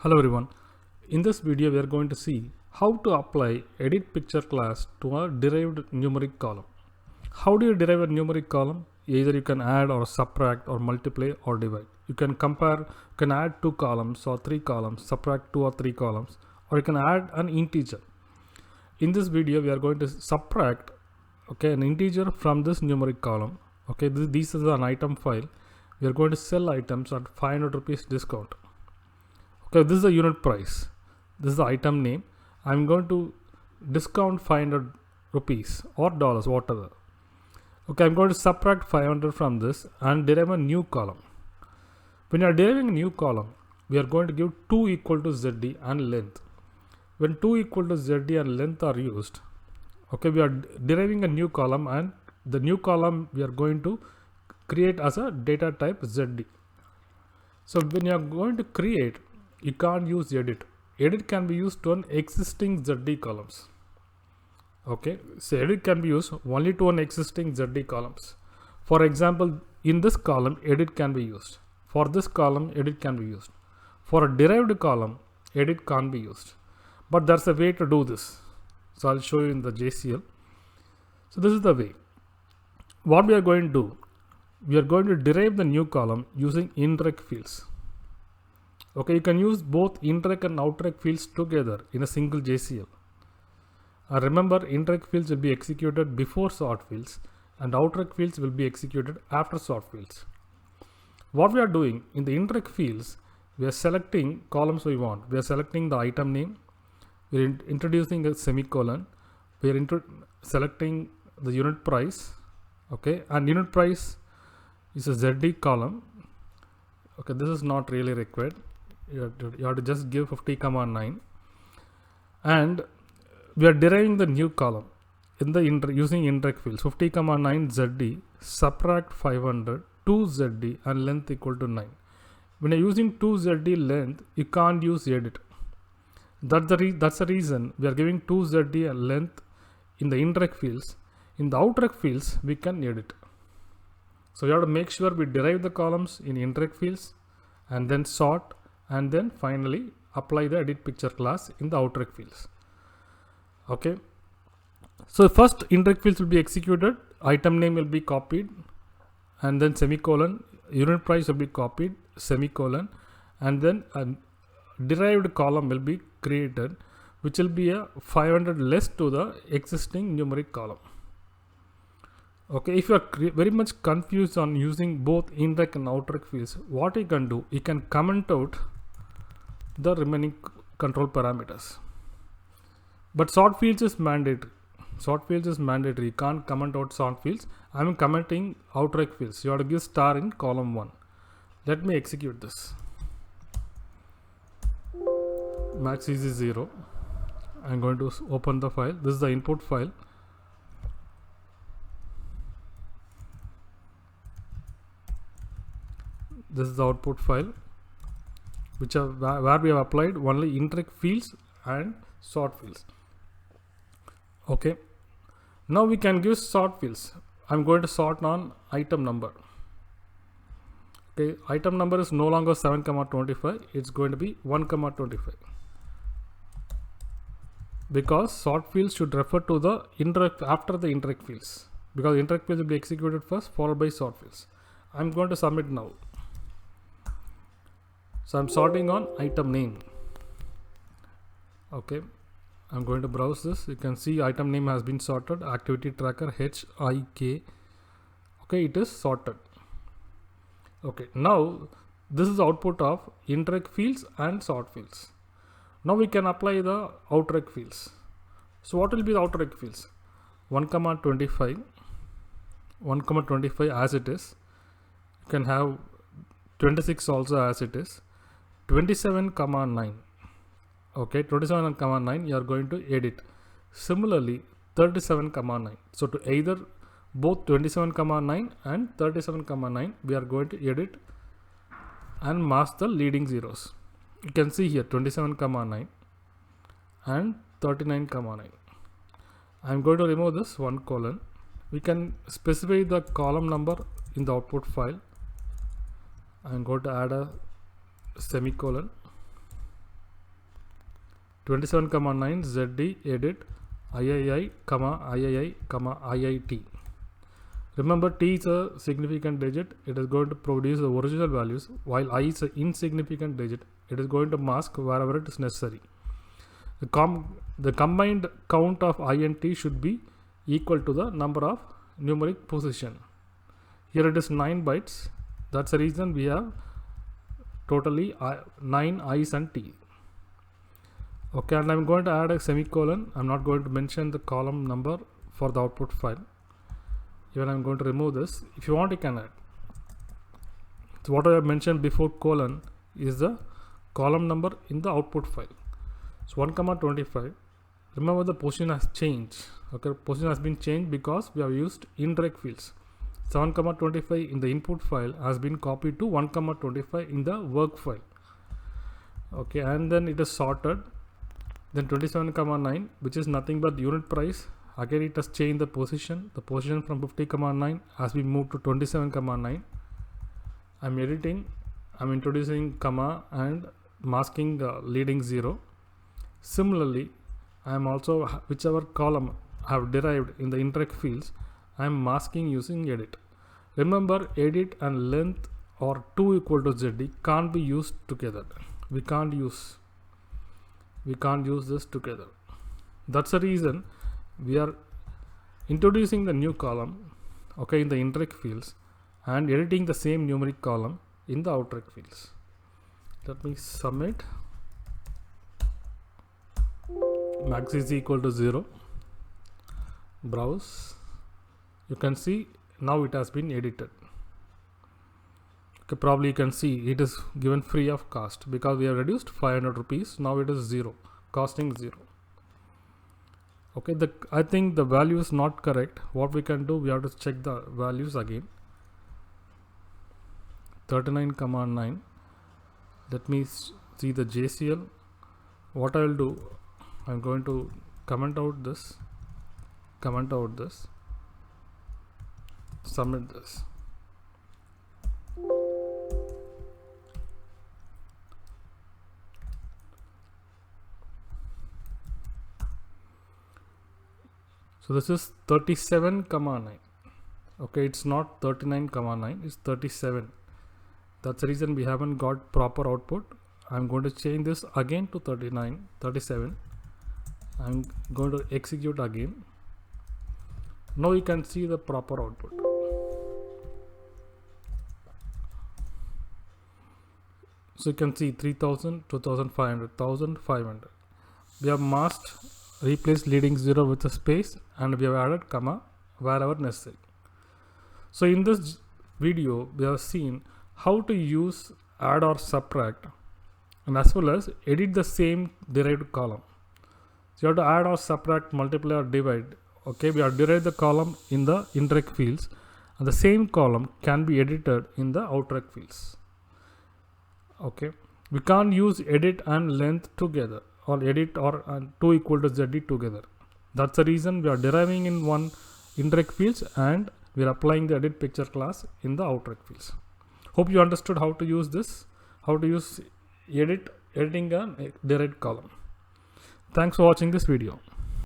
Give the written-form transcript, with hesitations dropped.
Hello everyone. In this video we are going to see how to apply edit picture class to a derived numeric column. How do you derive a numeric column? Either you can add or subtract or multiply or divide. You can compare, you can add 2 columns or 3 columns, subtract 2 or 3 columns, or you can add an integer. In this video we are going to subtract an integer from this numeric column. This is an item file. We are going to sell items at 500 rupees discount. This is the unit price. This is the item name. I'm going to discount 500 rupees or dollars, whatever. I'm going to subtract 500 from this and derive a new column. When you are deriving a new column, we are going to give 2 equal to ZD and length. When 2 equal to ZD and length are used, we are deriving a new column, and the new column we are going to create as a data type ZD. So when you are going to create, you can't use edit. Edit can be used to an existing ZD columns. So edit can be used only to an existing ZD columns. For example, in this column, edit can be used. For this column, edit can be used. For a derived column, edit can't be used. But there's a way to do this. So I'll show you in the JCL. So this is the way. What we are going to do, we are going to derive the new column using indirect fields. You can use both indirect and outright fields together in a single JCL. Remember, indirect fields will be executed before sort fields and outright fields will be executed after sort fields. What we are doing in the indirect fields, we are selecting columns we want. We are selecting the item name. We are introducing a semicolon. We are selecting the unit price. And unit price is a ZD column. This is not really required. You have to just give 50,9, and we are deriving the new column in the using indirect fields. 50,9 ZD, subtract 500, 2 ZD and length equal to 9. When you are using 2 ZD length, you can't use edit. That's the reason we are giving 2 ZD and length in the indirect fields. In the outright fields, we can edit. So you have to make sure we derive the columns in indirect fields and then sort, and then finally apply the edit picture class in the outright fields. So first indirect fields will be executed, item name will be copied, and then semicolon, unit price will be copied, semicolon, and then a derived column will be created, which will be a 500 less to the existing numeric column. If you are very much confused on using both indirect and outright fields, what you can do, you can comment out the remaining control parameters. But sort fields is mandatory. Sort fields is mandatory. You can't comment out sort fields. I am commenting outright fields. You have to give star in column 1. Let me execute this. Max is 0. I am going to open the file. This is the input file. This is the output file, where we have applied only indirect fields and sort fields. Now we can give sort fields. I'm going to sort on item number. Item number is no longer 7,25. It's going to be 1,25. Because sort fields should refer to the indirect after the indirect fields. Because indirect fields will be executed first, followed by sort fields. I'm going to submit now. So I'm sorting on item name. I'm going to browse this. You can see item name has been sorted. Activity tracker HIK. It is sorted. Now this is the output of indirect fields and sort fields. Now we can apply the outright fields. So what will be the outright fields? 1,25. 1,25 as it is. You can have 26 also as it is. 27,9. 27,9 you are going to edit. Similarly 37,9. So to either both 27,9 and 37,9 we are going to edit and mask the leading zeros. You can see here 27,9 and 39,9. I am going to remove this 1 colon. We can specify the column number in the output file. I am going to add a semicolon. 27, 9 ZD edit III, III, IIT. Remember, T is a significant digit. It is going to produce the original values, while I is an insignificant digit. It is going to mask wherever it is necessary. The combined count of I and T should be equal to the number of numeric position. Here it is 9 bytes. That's the reason we have totally 9 I's and T. Okay, and I'm going to add a semicolon. I'm not going to mention the column number for the output file. Even I'm going to remove this. If you want, you can add. So what I have mentioned before colon is the column number in the output file. So 1, 25. Remember, the position has changed. Okay, position has been changed because we have used indirect fields. 7, 25 in the input file has been copied to 1, 25 in the work file. Okay, and then it is sorted. Then 27, 9, which is nothing but unit price. Again, it has changed the position. The position from 50, 9 has been moved to 27, 9. I'm editing. I'm introducing comma and masking leading 0. Similarly, I am also, whichever column I have derived in the indirect fields, I am masking using edit. Remember, edit and length or 2 equal to ZD can't be used together. We can't use this together. That's the reason we are introducing the new column, okay, in the indirect fields and editing the same numeric column in the outright fields. Let me submit. Max is equal to 0. Browse. You can see now it has been edited. Okay, probably you can see it is given free of cost because we have reduced 500 rupees. Now it is 0, costing 0. Okay, I think the value is not correct. What we can do, we have to check the values again. 39, 9. Let me see the JCL. What I will do, I'm going to comment out this, submit this. So this is 37, 9. Okay, it's not 39, 9, it's 37. That's the reason we haven't got proper output. I'm going to change this again to 37. I'm going to execute again. Now you can see the proper output. So you can see 3000, 2500, 1500. We have masked, replaced leading 0 with a space, and we have added comma wherever necessary. So in this video, we have seen how to use add or subtract and as well as edit the same derived column. So you have to add or subtract, multiply or divide. Okay, we have derived the column in the indirect fields and the same column can be edited in the outright fields. Okay, we can't use edit and length together or edit or 2 equal to ZD together. That's the reason we are deriving in one indirect fields and we are applying the edit picture class in the outright fields. Hope you understood how to use this, how to use editing a derived column. Thanks for watching this video.